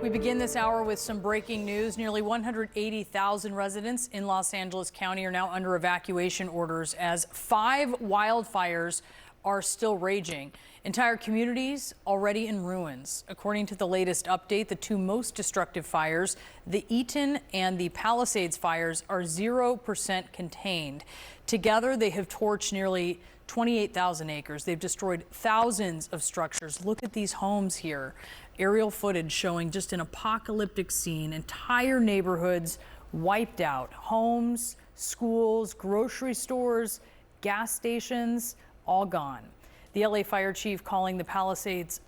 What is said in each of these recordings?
We begin this hour with some breaking news. Nearly 180,000 residents in Los Angeles County are now under evacuation orders as 5 wildfires are still raging. Entire communities already in ruins. According to the latest update, the 2 most destructive fires, the Eaton and the Palisades fires, are 0% contained. Together, they have torched nearly 28,000 acres. They've destroyed thousands of structures. Look at these homes here. Aerial footage showing just an apocalyptic scene. Entire neighborhoods wiped out. Homes, schools, grocery stores, gas stations, all gone. The LA fire chief calling the Palisades,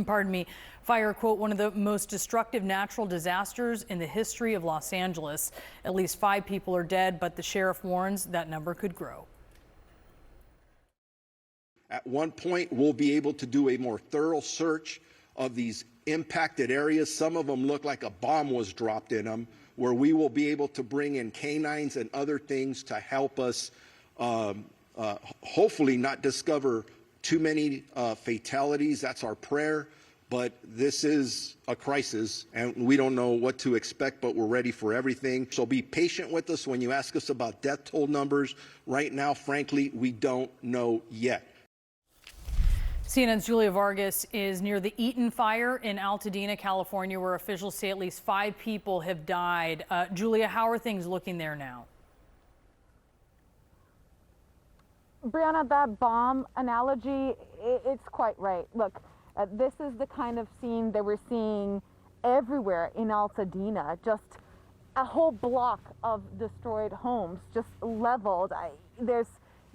pardon me, fire, quote, one of the most destructive natural disasters in the history of Los Angeles. At least 5 people are dead, but the sheriff warns that number could grow. At one point, we'll be able to do a more thorough search of these impacted areas. Some of them look like a bomb was dropped in them, where we will be able to bring in canines and other things to help us hopefully not discover too many fatalities. That's our prayer. But this is a crisis, and we don't know what to expect, but we're ready for everything. So be patient with us when you ask us about death toll numbers. Right now, frankly, we don't know yet. CNN's Julia Vargas is near the Eaton fire in Altadena, California, where officials say at least 5 people have died. Julia, how are things looking there now? Brianna, that bomb analogy, it's quite right. Look, this is the kind of scene that we're seeing everywhere in Altadena. Just a whole block of destroyed homes, just leveled. There's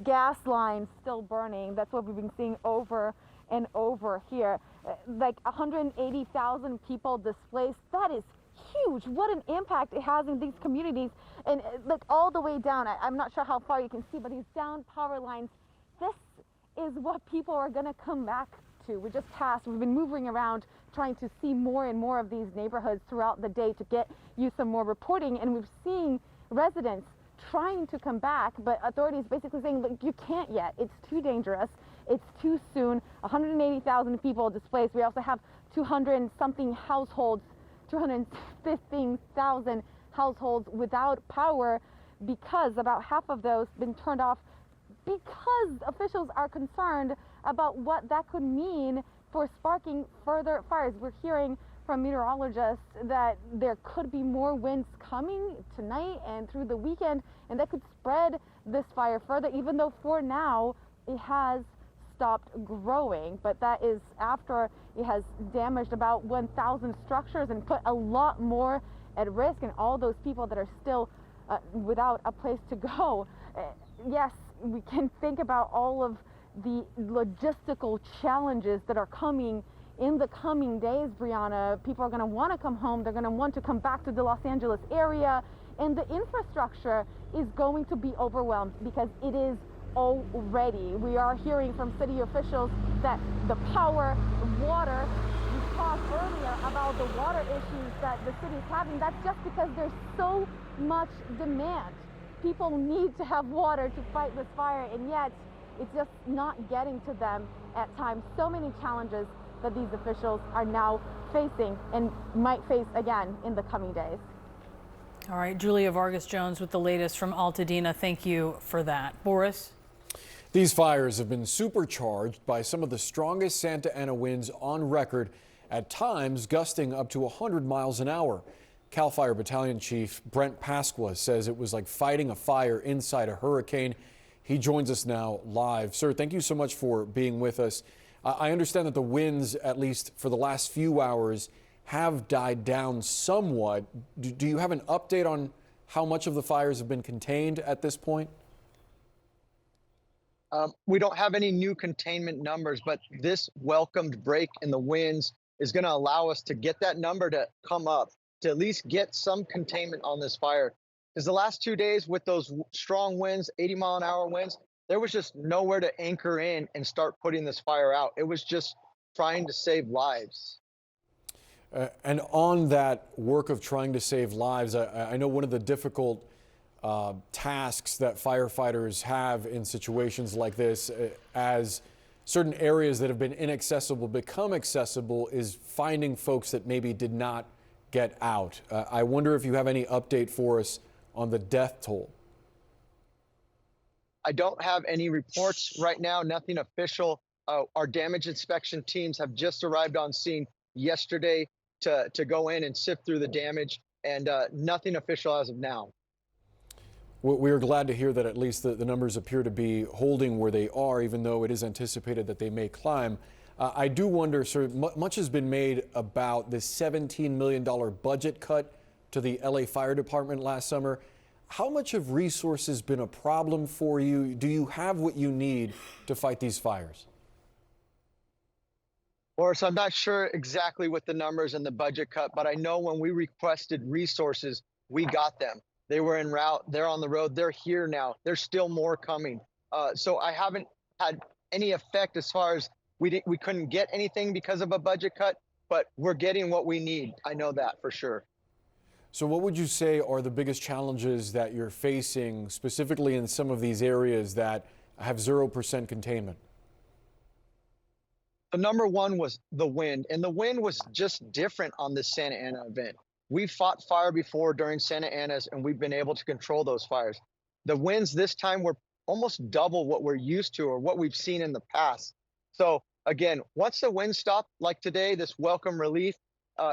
gas lines still burning. That's what we've been seeing over and over here. Like 180,000 people displaced. That is huge. What an impact it has in these communities. And like all the way down, I'm not sure how far you can see, but these down power lines, this is what people are going to come back to. We just passed, we've been moving around trying to see more and more of these neighborhoods throughout the day to get you some more reporting. And we've seen residents trying to come back, but authorities basically saying, look, you can't yet. It's too dangerous. It's too soon. 180,000 people displaced. We also have 200-something households, 215,000 households without power because about half of those been turned off because officials are concerned about what that could mean for sparking further fires. We're hearing from meteorologists that there could be more winds coming tonight and through the weekend, and that could spread this fire further, even though for now it has stopped growing. But that is after it has damaged about 1,000 structures and put a lot more at risk, and all those people that are still without a place to go. Yes, we can think about all of the logistical challenges that are coming in the coming days, Brianna. People are going to want to come home. They're going to want to come back to the Los Angeles area, and the infrastructure is going to be overwhelmed because it is already. We are hearing from city officials that the power, water, we talked earlier about the water issues that the city is having. That's just because there's so much demand. People need to have water to fight this fire, and yet it's just not getting to them at times. So many challenges that these officials are now facing and might face again in the coming days. All right, Julia Vargas Jones with the latest from Altadena. Thank you for that. Boris? These fires have been supercharged by some of the strongest Santa Ana winds on record, at times gusting up to 100 miles an hour. CAL FIRE Battalion Chief Brent Pasqua says it was like fighting a fire inside a hurricane. He joins us now live. Sir, thank you so much for being with us. I understand that the winds, at least for the last few hours, have died down somewhat. Do you have an update on how much of the fires have been contained at this point? We don't have any new containment numbers, but this welcomed break in the winds is going to allow us to get that number to come up, to at least get some containment on this fire. Because the last 2 days with those strong winds, 80-mile-an-hour winds, there was just nowhere to anchor in and start putting this fire out. It was just trying to save lives. And on that work of trying to save lives, I know one of the difficult tasks that firefighters have in situations like this, as certain areas that have been inaccessible become accessible is finding folks that maybe did not get out. I wonder if you have any update for us on the death toll. I don't have any reports right now, nothing official. Our damage inspection teams have just arrived on scene yesterday to go in and sift through the damage, and nothing official as of now. We are glad to hear that at least the numbers appear to be holding where they are, even though it is anticipated that they may climb. I do wonder, sir, much has been made about this $17 million budget cut to the LA Fire Department last summer. How much have resources been a problem for you? Do you have what you need to fight these fires? Boris, I'm not sure exactly what the numbers and the budget cut, but I know when we requested resources, we got them. They were en route, they're on the road, they're here now. There's still more coming. So I haven't had any effect as far as we couldn't get anything because of a budget cut, but we're getting what we need. I know that for sure. So what would you say are the biggest challenges that you're facing, specifically in some of these areas that have 0% containment? The number one was the wind, and the wind was just different on this Santa Ana event. We fought fire before during Santa Ana's, and we've been able to control those fires. The winds this time were almost double what we're used to or what we've seen in the past. So again, once the wind stopped, like today, this welcome relief,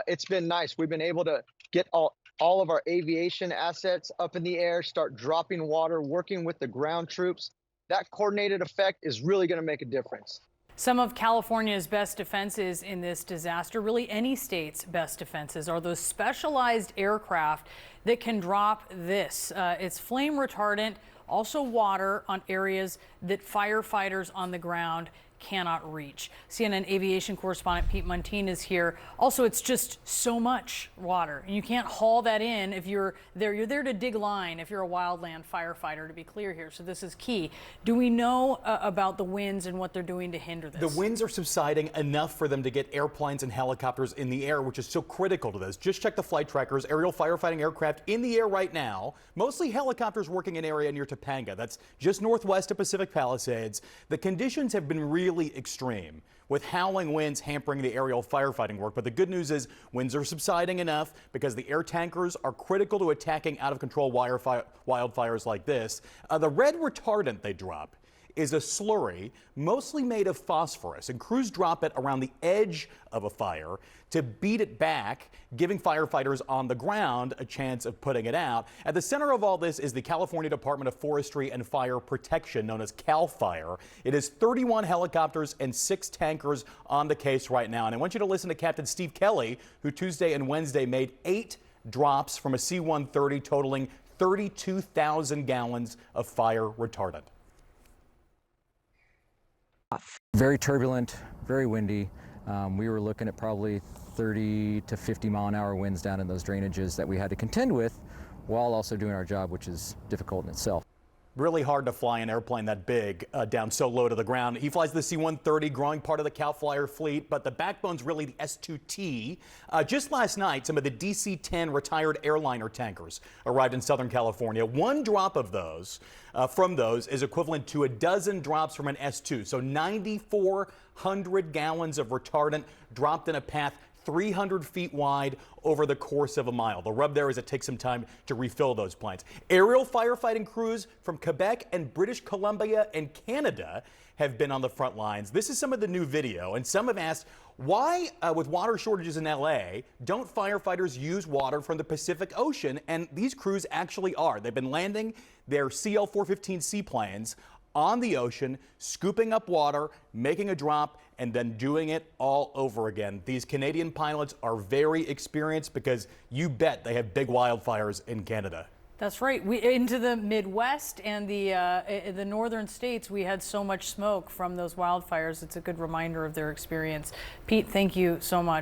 it's been nice. We've been able to get all of our aviation assets up in the air, start dropping water, working with the ground troops. That coordinated effect is really going to make a difference. Some of California's best defenses in this disaster, really any state's best defenses, are those specialized aircraft that can drop this. It's flame retardant, also water on areas that firefighters on the ground cannot reach. CNN aviation correspondent Pete Muntean is here. Also, it's just so much water, and you can't haul that in if you're there. You're there to dig line if you're a wildland firefighter, to be clear here. So this is key. Do we know about the winds and what they're doing to hinder this? The winds are subsiding enough for them to get airplanes and helicopters in the air, which is so critical to this. Just check the flight trackers. Aerial firefighting aircraft in the air right now. Mostly helicopters working in an area near Topanga. That's just northwest of Pacific Palisades. The conditions have been really extreme, with howling winds hampering the aerial firefighting work. But the good news is winds are subsiding enough because the air tankers are critical to attacking out of control wildfires like this. The red retardant they drop is a slurry mostly made of phosphorus, and crews drop it around the edge of a fire to beat it back, giving firefighters on the ground a chance of putting it out. At the center of all this is the California Department of Forestry and Fire Protection, known as CAL FIRE. It is 31 helicopters and 6 tankers on the case right now. And I want you to listen to Captain Steve Kelly, who Tuesday and Wednesday made 8 drops from a C-130 totaling 32,000 gallons of fire retardant. Very turbulent, very windy. We were looking at probably 30 to 50 mile an hour winds down in those drainages that we had to contend with while also doing our job, which is difficult in itself. Really hard to fly an airplane that big down so low to the ground. He flies the C-130, growing part of the CAL FIRE fleet, but the backbone's really the S-2T. Just last night, some of the DC-10 retired airliner tankers arrived in Southern California. One drop of those, from those, is equivalent to a dozen drops from an S-2. So 9,400 gallons of retardant dropped in a path 300 feet wide over the course of a mile. The rub there is it takes some time to refill those planes. Aerial firefighting crews from Quebec and British Columbia and Canada have been on the front lines. This is some of the new video, and some have asked, why, with water shortages in LA, don't firefighters use water from the Pacific Ocean? And these crews actually are. They've been landing their CL-415 seaplanes on the ocean, scooping up water, making a drop, and then doing it all over again. These Canadian pilots are very experienced because you bet they have big wildfires in Canada. That's right. Into the Midwest and the northern states, we had so much smoke from those wildfires. It's a good reminder of their experience. Pete, thank you so much.